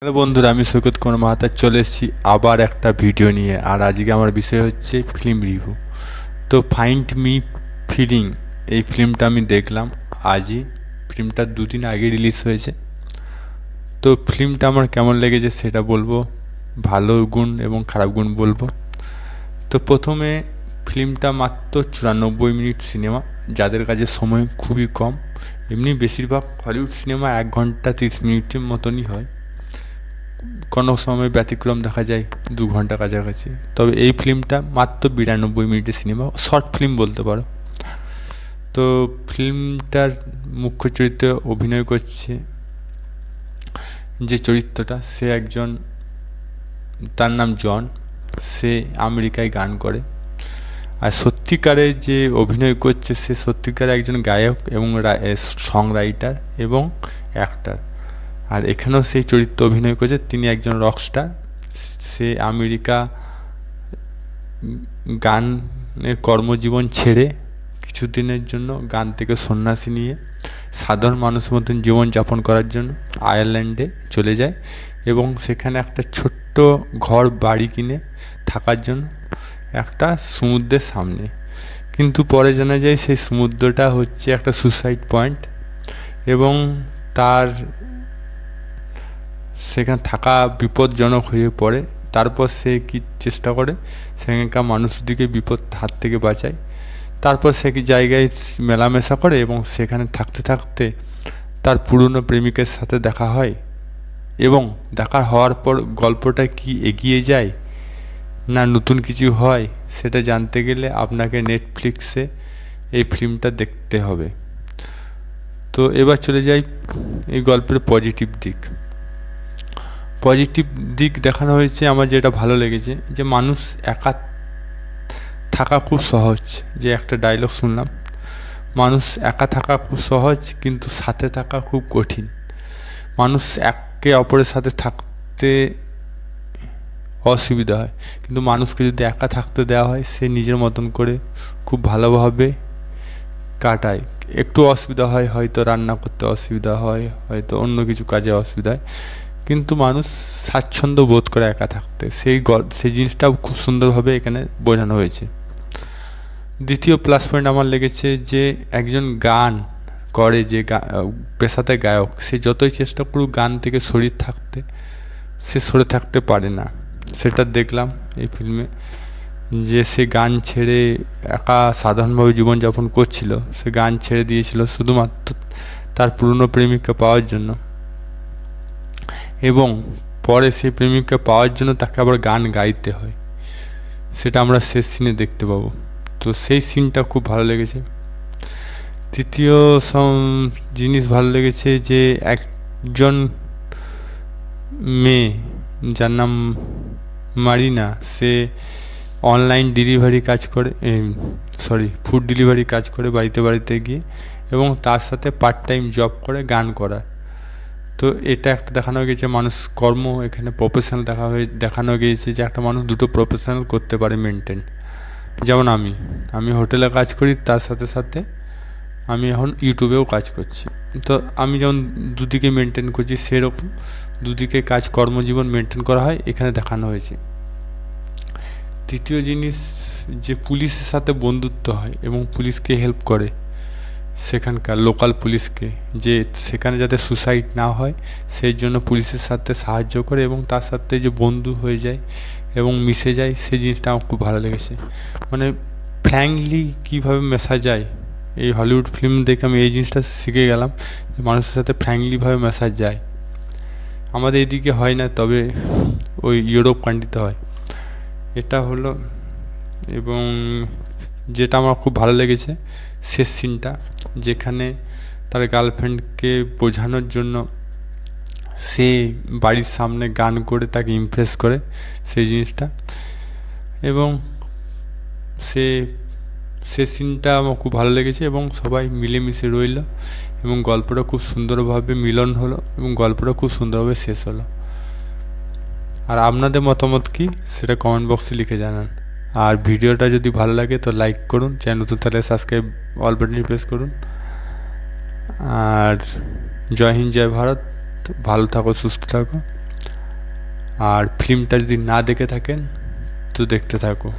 Hello বন্ধুরা, আমি সৈকত কুমার মাহাতা চলে এসেছি আবার একটা ভিডিও নিয়ে। আর আজকে আমার বিষয় হচ্ছে ফিল্ম রিভিউ। তো ফাইন্ড মি ফিলিং এই ফিল্মটা আমি দেখলাম আজই। ফিল্মটা দুদিন আগে রিলিজ হয়েছে। তো ফিল্মটা আমার কেমন লেগেছে সেটা বলবো, ভালো গুণ এবং খারাপ গুণ বলবো। তো প্রথমে ফিল্মটা মাত্র 94 মিনিট সিনেমা, যাদের কাছে সময় খুবই কম। এমনি বেশিরভাগ হলিউড সিনেমা 1 ঘন্টা 30 মিনিটের মতনই হয়, কোনো সময় ব্যতিক্রম দেখা যায় 2 ঘন্টা কাছাকাছি। তবে এই ফিল্মটা মাত্র 92 মিনিটের সিনেমা, শর্ট ফিল্ম বলতে পারো। তো ফিল্মটার মুখ্য চরিত্রে অভিনয় করছে যে চরিত্রটা, সে একজন, তার নাম জন। সে আমেরিকায় গান করে। আর সত্যিকারের যে অভিনয় করছে সে সত্যিকারের একজন গায়ক এবং সং রাইটার এবং অ্যাক্টার। আর এখানেও সেই চরিত্র অভিনয় করেছে, তিনি একজন রকস্টার। সে আমেরিকা গানের কর্মজীবন ছেড়ে কিছুদিনের জন্য গান থেকে সন্ন্যাসী নিয়ে সাধারণ মানুষের মতন জীবনযাপন করার জন্য আয়ারল্যান্ডে চলে যায় এবং সেখানে একটা ছোট্ট ঘর বাড়ি কিনে থাকার জন্য একটা সমুদ্রের সামনে। কিন্তু পরে জানা যায় সেই সমুদ্রটা হচ্ছে একটা সুসাইড পয়েন্ট এবং তার সেখানে থাকা বিপজ্জনক হয়ে পড়ে। তারপর সে কি চেষ্টা করে সেখানকার মানুষদিকে বিপদ হাত থেকে বাঁচায়। তারপর সে কি জায়গায় মেলামেশা করে এবং সেখানে থাকতে থাকতে তার পুরনো প্রেমিকের সাথে দেখা হয়। এবং দেখা হওয়ার পর গল্পটা কি এগিয়ে যায় না নতুন কিছু হয়, সেটা জানতে গেলে আপনাকে নেটফ্লিক্সে এই ফিল্মটা দেখতে হবে। তো এবার চলে যাই এই গল্পের পজিটিভ দিক। পজিটিভ দিক দেখানো হয়েছে আমার যেটা ভালো লেগেছে, যে মানুষ একা থাকা খুব সহজ। যে একটা ডায়লগ শুনলাম, মানুষ একা থাকা খুব সহজ কিন্তু সাথে থাকা খুব কঠিন। মানুষ একে অপরের সাথে থাকতে অসুবিধা হয়, কিন্তু মানুষকে যদি একা থাকতে দেওয়া হয় সে নিজের মতন করে খুব ভালোভাবে কাটায়। একটু অসুবিধা হয়, হয়তো রান্না করতে অসুবিধা হয়, হয়তো অন্য কিছু কাজে অসুবিধা হয়, কিন্তু মানুষ স্বাচ্ছন্দ্য বোধ করে একা থাকতে। সেই জিনিসটাও খুব সুন্দরভাবে এখানে বোঝানো হয়েছে। দ্বিতীয় প্লাস পয়েন্ট আমার লেগেছে যে একজন গান করে, যে পেশাতে গায়ক, সে যতই চেষ্টা করুক গান থেকে সরে থাকতে পারে না। সেটা দেখলাম এই ফিল্মে, যে সে গান ছেড়ে একা সাধারণভাবে জীবনযাপন করছিল। সে গান ছেড়ে দিয়েছিল শুধুমাত্র তার পুরনো প্রেমিককে পাওয়ার জন্য, এবং পরে সেই প্রেমিককে পাওয়ার জন্য তাকে আবার গান গাইতে হয়। সেটা আমরা শেষ সিনে দেখতে পাবো। তো সেই সিনটা খুব ভালো লেগেছে। তৃতীয় জিনিস ভালো লেগেছে যে একজন মেয়ে যার নাম মারিনা, সে অনলাইন ডেলিভারি কাজ করে, ফুড ডেলিভারি কাজ করে বাড়িতে বাড়িতে গিয়ে, এবং তার সাথে পার্ট টাইম জব করে গান করার। তো এটা একটা দেখানো গিয়েছে মানুষ কর্ম, এখানে প্রফেশনাল দেখানো গিয়েছে যে একটা মানুষ দুটো প্রফেশনাল করতে পারে মেনটেন। যেমন আমি হোটেলে কাজ করি, তার সাথে সাথে আমি এখন ইউটিউবেও কাজ করছি। তো আমি যেমন দুদিকে মেনটেন করছি, সেরকম দুদিকে কর্মজীবন মেনটেন করা হয় এখানে দেখানো হয়েছে। তৃতীয় জিনিস, যে পুলিশের সাথে বন্ধুত্ব হয় এবং পুলিশকে হেল্প করে, সেখানকার লোকাল পুলিশকে, যে সেখানে যাতে সুসাইড না হয় সেই জন্য পুলিশের সাথে সাহায্য করে এবং তার সাথে যে বন্ধু হয়ে যায় এবং মিশে যায়, সেই জিনিসটা আমার খুব ভালো লেগেছে। মানে ফ্র্যাঙ্কলি কীভাবে মেশা যায়, এই হলিউড ফিল্ম দেখে আমি এই জিনিসটা শিখে গেলাম যে মানুষের সাথে ফ্র্যাঙ্কলিভাবে মেশা যায়। আমাদের এদিকে হয় না, তবে ওই ইউরোপ কান্ট্রিতে হয়। এটা হলো। এবং যেটা আমার খুব ভালো লেগেছে শেষ সিনটা, যেখানে তার গার্লফ্রেন্ডকে বোঝানোর জন্য সে বাড়ির সামনে গান করে তাকে ইমপ্রেস করে, সেই জিনিসটা। এবং সে সিনটা আমার খুব ভালো লেগেছে এবং সবাই মিলেমিশে রইল এবং গল্পটা খুব সুন্দরভাবে মিলন হলো এবং গল্পটা খুব সুন্দরভাবে শেষ হলো। আর আপনাদের মতামত কি সেটা কমেন্ট বক্সে লিখে জানান। আর ভিডিওটা যদি ভালো লাগে তো লাইক করুন, চ্যানেল নতুন তাহলে সাবস্ক্রাইব অল বাটনে প্রেস করুন। আর জয় হিন্দ, জয় ভারত, ভালো থাকো, সুস্থ থাকো। আর ফিল্মটা যদি না দেখে থাকেন তো দেখতে থাকো।